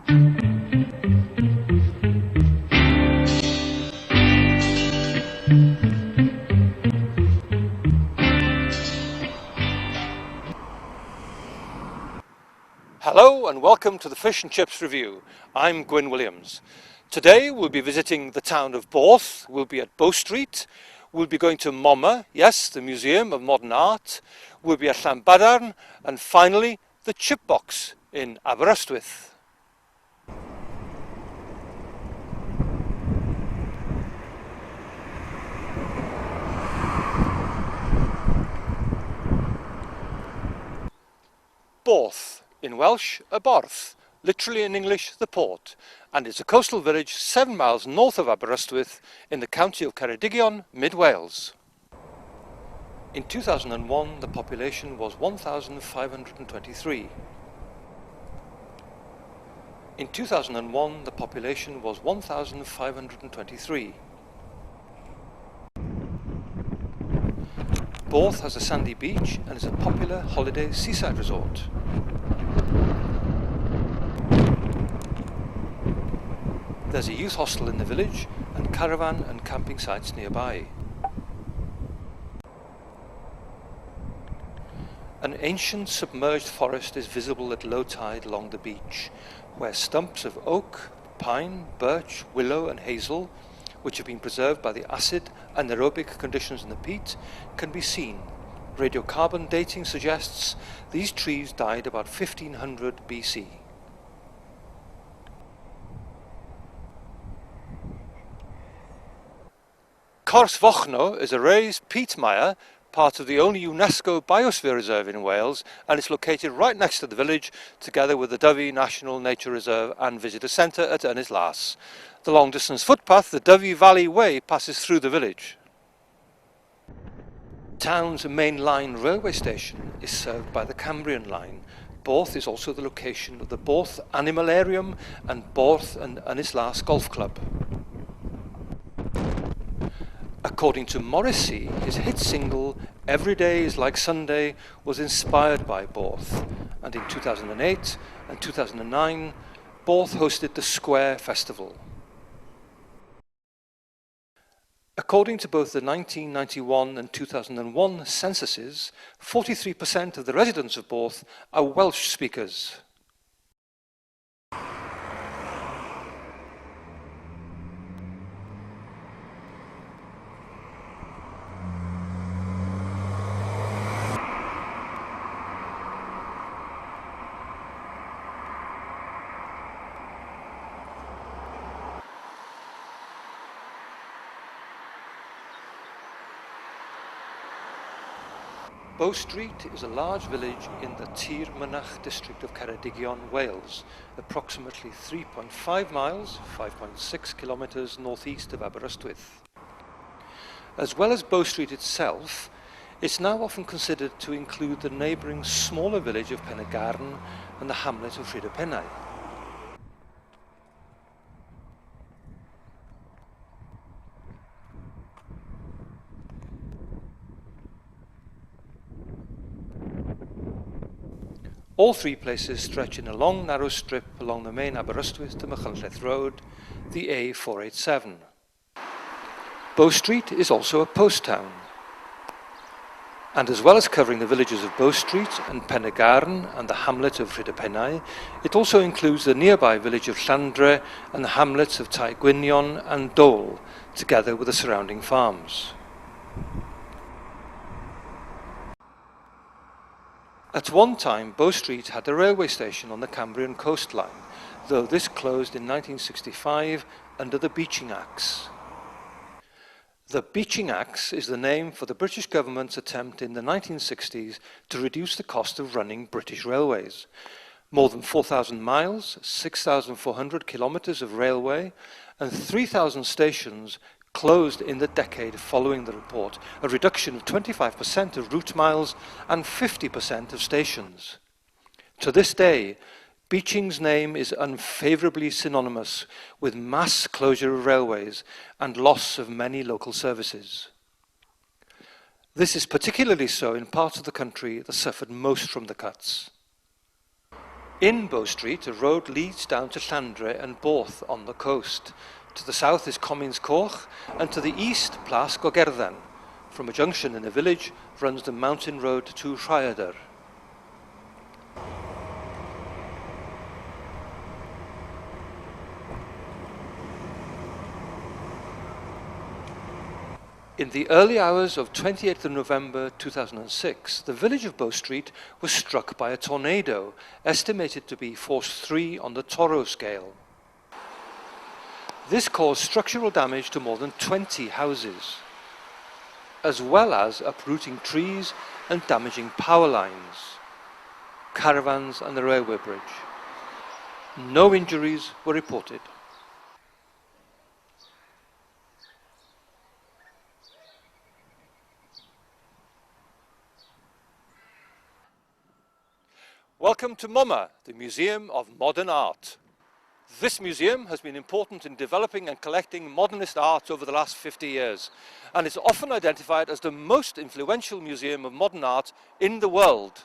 Hello and welcome to the Fish and Chips Review. I'm Gwyn Williams. Today we'll be visiting the town of Borth, we'll be at Bow Street, we'll be going to MoMA, yes, the Museum of Modern Art, we'll be at Llanbadarn, and finally the Chip Box in Aberystwyth. Borth, in Welsh, a borth, literally in English, the port, and it's a coastal village 7 miles north of Aberystwyth in the county of Ceredigion, mid-Wales. In 2001, the population was 1,523. In 2001, the population was 1,523. Borth has a sandy beach and is a popular holiday seaside resort. There's a youth hostel in the village and caravan and camping sites nearby. An ancient submerged forest is visible at low tide along the beach, where stumps of oak, pine, birch, willow and hazel, which have been preserved by the acid anaerobic conditions in the peat, can be seen. Radiocarbon dating suggests these trees died about 1500 BC. Cors Fochno is a raised peat mire, part of the only UNESCO Biosphere Reserve in Wales, and it's located right next to the village, together with the Dyfi National Nature Reserve and Visitor Centre at Ynys Las. The long-distance footpath, the Dyfi Valley Way, passes through the village. The town's main line railway station is served by the Cambrian line. Borth is also the location of the Borth Animalarium and Borth and Ynys Las Golf Club. According to Morrissey, his hit single Every Day is Like Sunday was inspired by Borth, and in 2008 and 2009 Borth hosted the Square Festival. According to both the 1991 and 2001 censuses, 43% of the residents of Borth are Welsh speakers. Bow Street is a large village in the Tir Mynach district of Ceredigion, Wales, approximately 3.5 miles, 5.6 kilometres northeast of Aberystwyth. As well as Bow Street itself, it's now often considered to include the neighbouring smaller village of Penygarn and the hamlet of Rhyd y Pennau. All three places stretch in a long narrow strip along the main Aberystwyth to Machynlleth Road, the A487. Bow Street is also a post town. And as well as covering the villages of Bow Street and Penygarn and the hamlet of Rhyd y Pennau, it also includes the nearby village of Llandre and the hamlets of Tai Gwynion and Dole, together with the surrounding farms. At one time, Bow Street had a railway station on the Cambrian coastline, though this closed in 1965 under the Beeching Acts. The Beeching Acts is the name for the British government's attempt in the 1960s to reduce the cost of running British railways. More than 4,000 miles, 6,400 kilometres of railway, and 3,000 stations closed in the decade following the report, a reduction of 25% of route miles and 50% of stations. To this day, Beeching's name is unfavourably synonymous with mass closure of railways and loss of many local services. This is particularly so in parts of the country that suffered most from the cuts. In Bow Street, a road leads down to Llandre and Borth on the coast. To the south is Comins Coch, and to the east, Plas Gogerthan. From a junction in the village runs the mountain road to Rhaeadr. In the early hours of 28th of November 2006, the village of Bow Street was struck by a tornado, estimated to be force 3 on the Toro scale. This caused structural damage to more than 20 houses, as well as uprooting trees and damaging power lines, caravans and the railway bridge. No injuries were reported. Welcome to MoMA, the Museum of Modern Art. This museum has been important in developing and collecting modernist art over the last 50 years, and is often identified as the most influential museum of modern art in the world.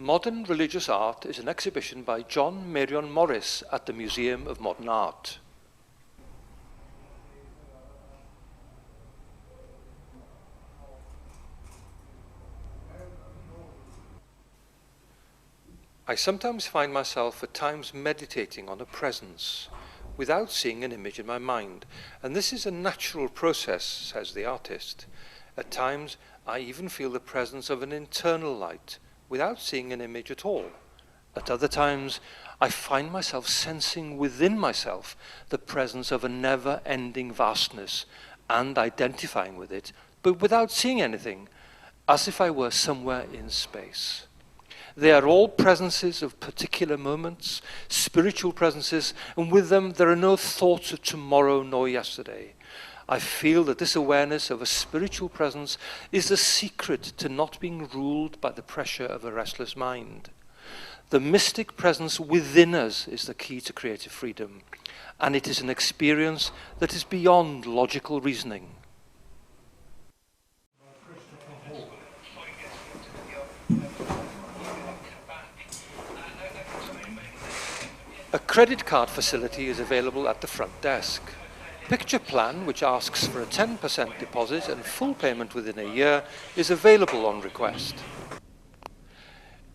Modern Religious Art is an exhibition by John Marion Morris at the Museum of Modern Art. I sometimes find myself at times meditating on a presence without seeing an image in my mind, and this is a natural process, says the artist. At times I even feel the presence of an internal light without seeing an image at all. At other times, I find myself sensing within myself the presence of a never-ending vastness and identifying with it, but without seeing anything, as if I were somewhere in space. They are all presences of particular moments, spiritual presences, and with them there are no thoughts of tomorrow nor yesterday. I feel that this awareness of a spiritual presence is the secret to not being ruled by the pressure of a restless mind. The mystic presence within us is the key to creative freedom, and it is an experience that is beyond logical reasoning. A credit card facility is available at the front desk. Picture Plan, which asks for a 10% deposit and full payment within a year, is available on request.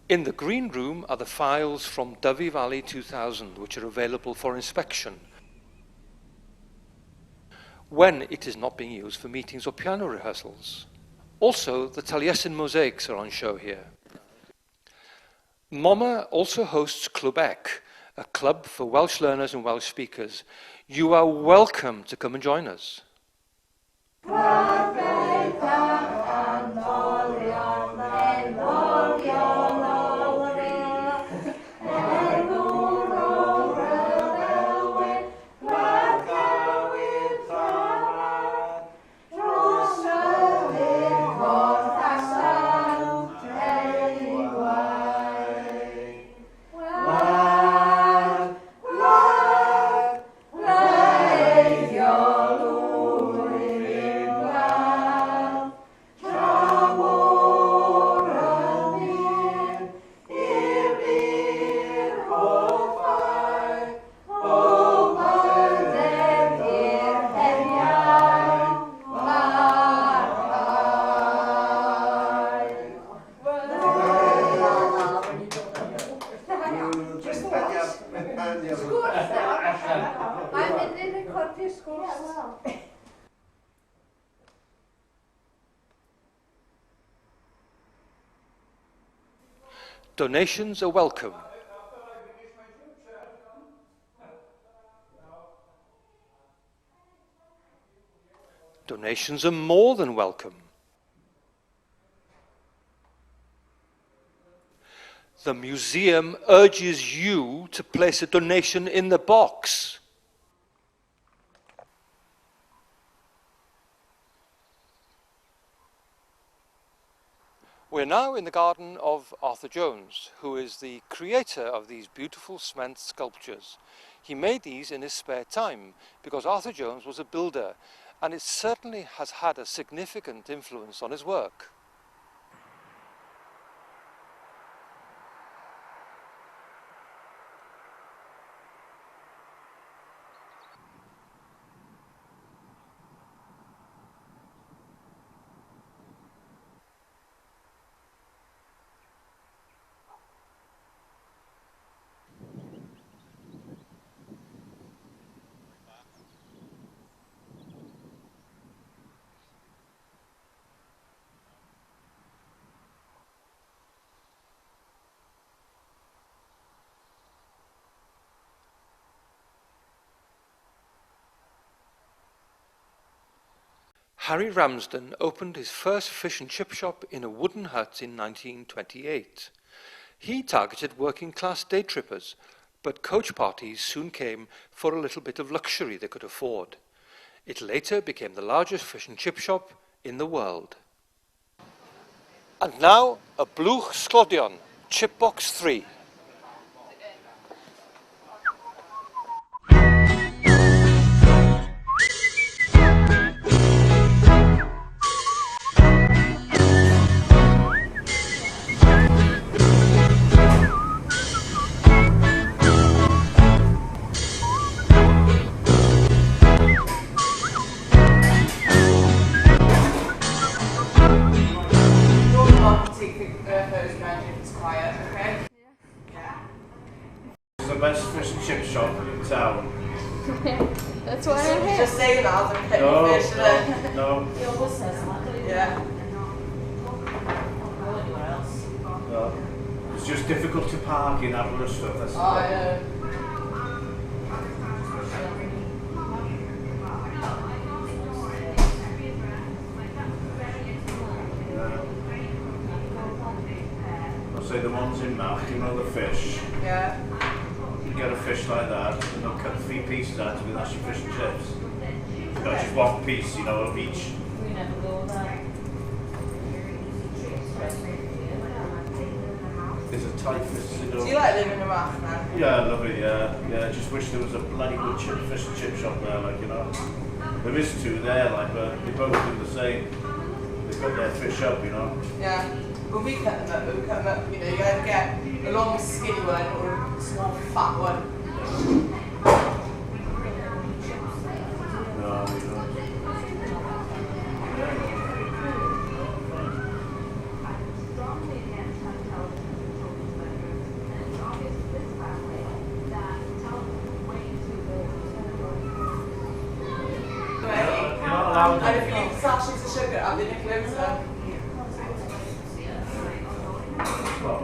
In the green room are the files from Dyfi Valley 2000, which are available for inspection when it is not being used for meetings or piano rehearsals. Also, the Taliesin mosaics are on show here. MoMA also hosts Clwb, a club for Welsh learners and Welsh speakers. You are welcome to come and join us. Donations are welcome. Donations are more than welcome. The museum urges you to place a donation in the box. We're now in the garden of Arthur Jones, who is the creator of these beautiful cement sculptures. He made these in his spare time because Arthur Jones was a builder, and it certainly has had a significant influence on his work. Harry Ramsden opened his first fish and chip shop in a wooden hut in 1928. He targeted working-class day trippers, but coach parties soon came for a little bit of luxury they could afford. It later became the largest fish and chip shop in the world. And now, a Blwch Sglodion, Chip Box 3. It's the best fish and chip shop in town. That's why I'm here. Just saying that as I'm getting No, fish then. no, He always says that. Yeah. Go anywhere else. no. It's just difficult to park in Aberystwyth. That's the I problem. know. I'll say the ones in Mouth, you know the fish. Yeah. You get a fish like that, and they'll cut 3 pieces out of it, that's your fish and chips. Not just 1 piece, you know, of each. We never go there. There's a tight fish to Do you like living in a bath now? Yeah, I love it, yeah. Yeah, I just wish there was a bloody good fish and chip shop there, like, you know. There is 2 there, like, but they both do the same. They cut their fish up, you know. Yeah. When we cut them up, you know, you either get a long skinny one or a small fat one. No, you know. And if you leave the sachets of sugar, I'll be nickel over them. Well,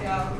Yeah.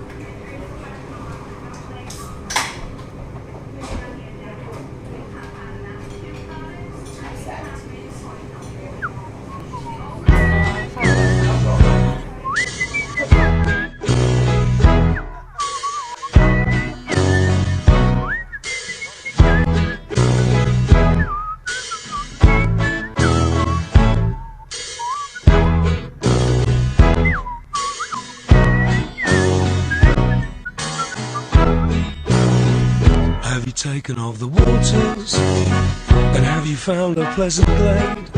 Have you taken off the waters? And have you found a pleasant glade?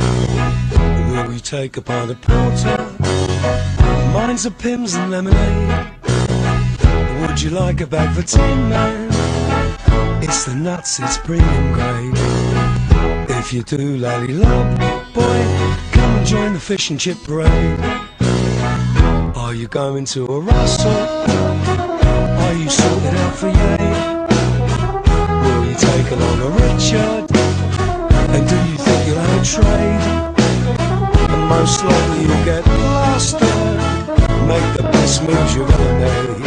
Will we take a pint of porter? Mine's a Pimm's and lemonade. Would you like a bag for Tin Man? It's the nuts, it's premium grade. If you do lally love, boy, come and join the fish and chip parade. Are you going to a Russell? Are you sorted out for Yay? Will you take along a Richard? And do you think you'll have a trade? And most likely you'll get blasted. Make the best moves you've ever made.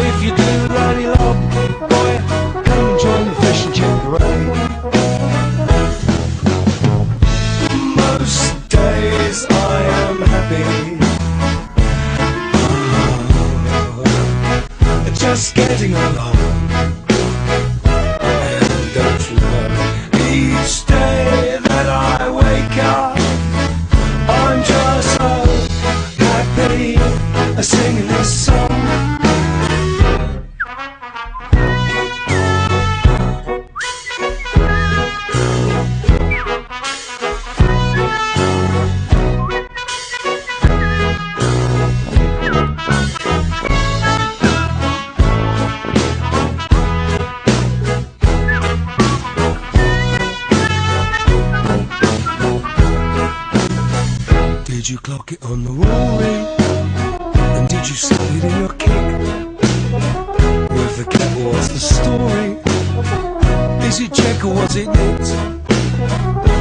If you do lally love, boy, come and join the fish and chip parade. Most days I am happy, just getting along. And don't you know, each day that I wake up, I'm just so happy singing this song. Did you clock it on the Rory? And did you slip it in your kick? With the cat, what's the story? Is it check or was it knit?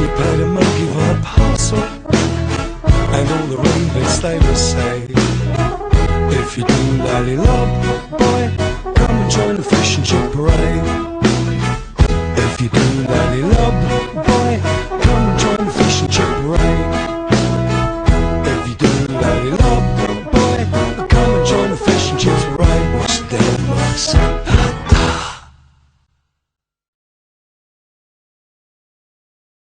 You paid a monkey for a parcel, and all the ravens they will say. If you do lally love, boy, come and join the fish and chip parade. If you do lally love,